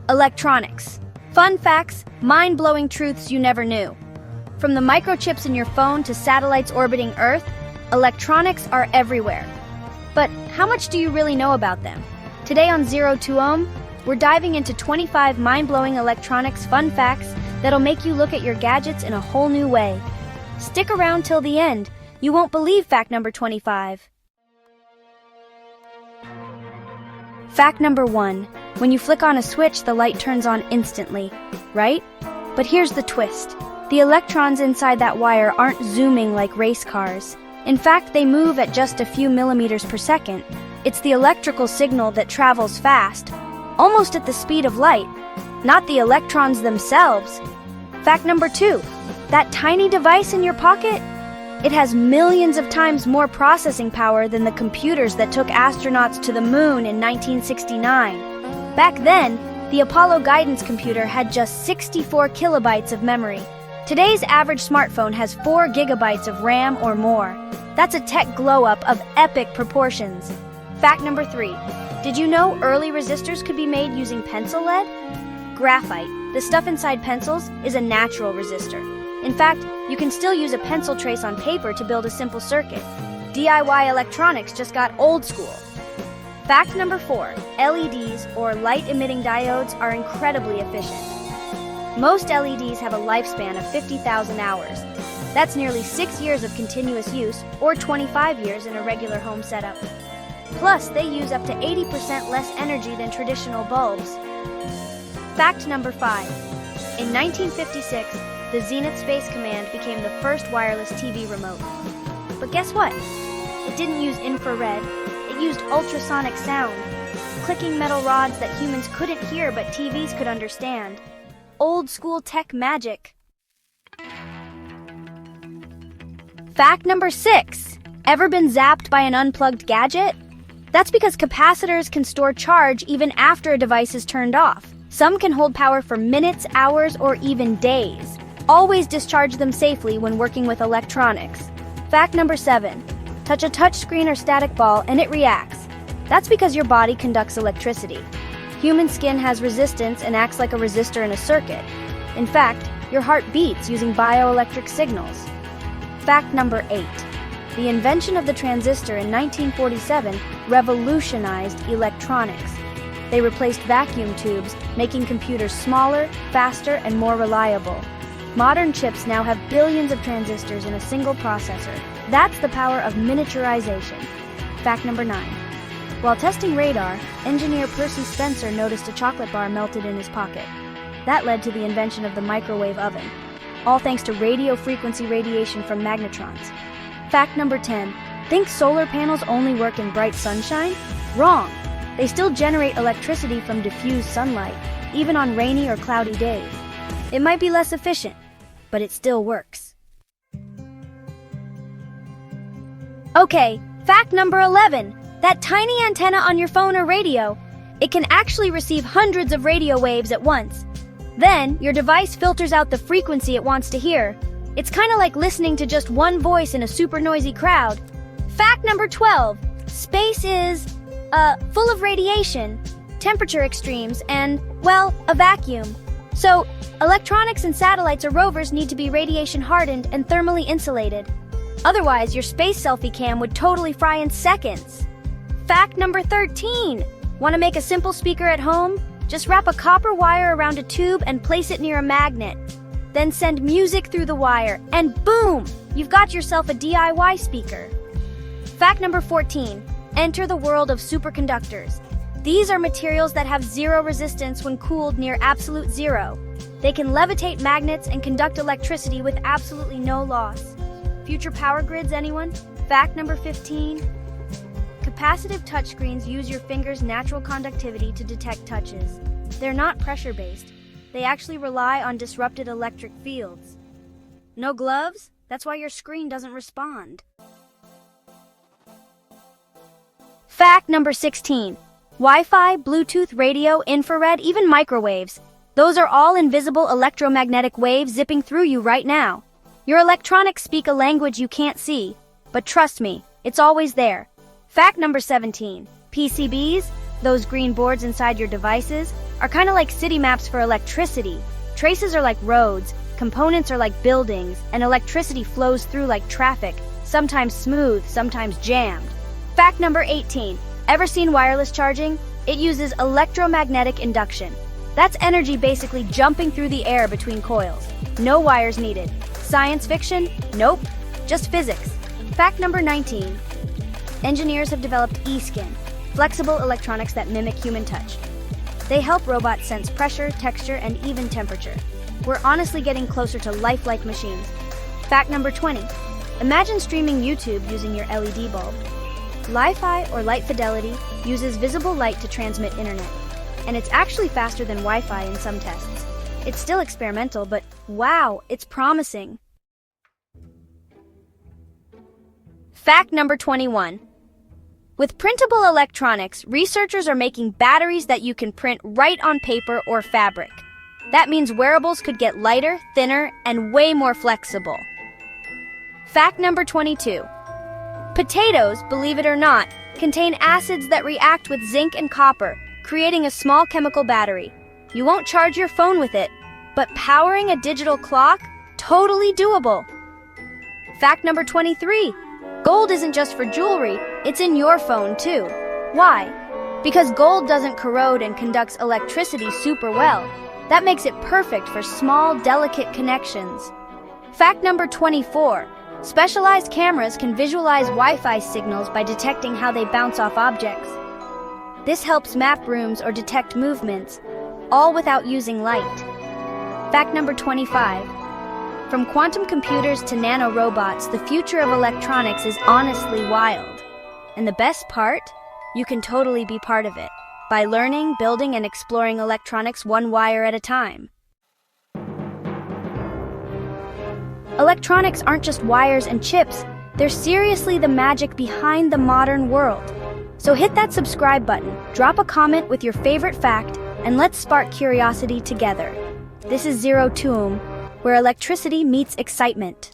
Electronics. Fun facts, mind-blowing truths you never knew. From the microchips in your phone to satellites orbiting Earth, electronics are everywhere. But how much do you really know about them? Today on ZeroToOhm, we're diving into 25 mind-blowing electronics fun facts that'll make you look at your gadgets in a whole new way. Stick around till the end. You won't believe fact number 25. Fact number 1. When you flick on a switch, the light turns on instantly, right? But here's the twist. The electrons inside that wire aren't zooming like race cars. In fact, they move at just a few millimeters per second. It's the electrical signal that travels fast, almost at the speed of light, not the electrons themselves. Fact number 2. That tiny device in your pocket? It has millions of times more processing power than the computers that took astronauts to the moon in 1969. Back then, the Apollo guidance computer had just 64 kilobytes of memory. Today's average smartphone has 4 gigabytes of RAM or more. That's a tech glow-up of epic proportions. Fact number 3. Did you know early resistors could be made using pencil lead? Graphite, the stuff inside pencils, is a natural resistor. In fact, you can still use a pencil trace on paper to build a simple circuit. DIY electronics just got old school. Fact number 4. LEDs, or light-emitting diodes, are incredibly efficient. Most LEDs have a lifespan of 50,000 hours. That's nearly 6 years of continuous use, or 25 years in a regular home setup. Plus, they use up to 80% less energy than traditional bulbs. Fact number 5. In 1956, the Zenith Space Command became the first wireless TV remote. But guess what? It didn't use infrared. It used ultrasonic sound, clicking metal rods that humans couldn't hear but TVs could understand. Old school tech magic. Fact number 6. Ever been zapped by an unplugged gadget? That's because capacitors can store charge even after a device is turned off. Some can hold power for minutes, hours, or even days. Always discharge them safely when working with electronics. Fact number 7. Touch a touchscreen or static ball and it reacts. That's because your body conducts electricity. Human skin has resistance and acts like a resistor in a circuit. In fact, your heart beats using bioelectric signals. Fact number 8. The invention of the transistor in 1947 revolutionized electronics. They replaced vacuum tubes, making computers smaller, faster, and more reliable. Modern chips now have billions of transistors in a single processor. That's the power of miniaturization. Fact number 9. While testing radar, engineer Percy Spencer noticed a chocolate bar melted in his pocket. That led to the invention of the microwave oven, all thanks to radio frequency radiation from magnetrons. Fact number 10. Think solar panels only work in bright sunshine? Wrong. They still generate electricity from diffused sunlight, even on rainy or cloudy days. It might be less efficient, but it still works. Okay, fact number 11. That tiny antenna on your phone or radio, it can actually receive hundreds of radio waves at once. Then, your device filters out the frequency it wants to hear. It's kind of like listening to just one voice in a super noisy crowd. Fact number 12. Space is, full of radiation, temperature extremes, and, well, a vacuum. So, electronics and satellites or rovers need to be radiation hardened and thermally insulated. Otherwise, your space selfie cam would totally fry in seconds. Fact number 13. Want to make a simple speaker at home? Just wrap a copper wire around a tube and place it near a magnet. Then send music through the wire, and boom! You've got yourself a DIY speaker. Fact number 14. Enter the world of superconductors. These are materials that have zero resistance when cooled near absolute zero. They can levitate magnets and conduct electricity with absolutely no loss. Future power grids, anyone? Fact number 15. Capacitive touchscreens use your finger's natural conductivity to detect touches. They're not pressure-based. They actually rely on disrupted electric fields. No gloves? That's why your screen doesn't respond. Fact number 16. Wi-Fi, Bluetooth, radio, infrared, even microwaves. Those are all invisible electromagnetic waves zipping through you right now. Your electronics speak a language you can't see, but trust me, it's always there. Fact number 17. PCBs, those green boards inside your devices, are kind of like city maps for electricity. Traces are like roads, components are like buildings, and electricity flows through like traffic, sometimes smooth, sometimes jammed. Fact number 18. Ever seen wireless charging? It uses electromagnetic induction. That's energy basically jumping through the air between coils. No wires needed. Science fiction? Nope. Just physics. Fact number 19. Engineers have developed e-skin, flexible electronics that mimic human touch. They help robots sense pressure, texture, and even temperature. We're honestly getting closer to lifelike machines. Fact number 20. Imagine streaming YouTube using your LED bulb. Li-Fi or light fidelity uses visible light to transmit internet, and it's actually faster than Wi-Fi in some tests. It's still experimental, but wow, it's promising. Fact number 21. With printable electronics, researchers are making batteries that you can print right on paper or fabric. That means wearables could get lighter, thinner, and way more flexible. Fact number 22. Potatoes, believe it or not, contain acids that react with zinc and copper, creating a small chemical battery. You won't charge your phone with it, but powering a digital clock? Totally doable. Fact number 23. Gold isn't just for jewelry, it's in your phone too. Why? Because gold doesn't corrode and conducts electricity super well. That makes it perfect for small, delicate connections. Fact number 24. Specialized cameras can visualize Wi-Fi signals by detecting how they bounce off objects. This helps map rooms or detect movements, all without using light. Fact number 25. From quantum computers to nanorobots, the future of electronics is honestly wild. And the best part? You can totally be part of it by learning, building, and exploring electronics one wire at a time. Electronics aren't just wires and chips, they're seriously the magic behind the modern world. So hit that subscribe button, drop a comment with your favorite fact, and let's spark curiosity together. This is ZeroToOhm, where electricity meets excitement.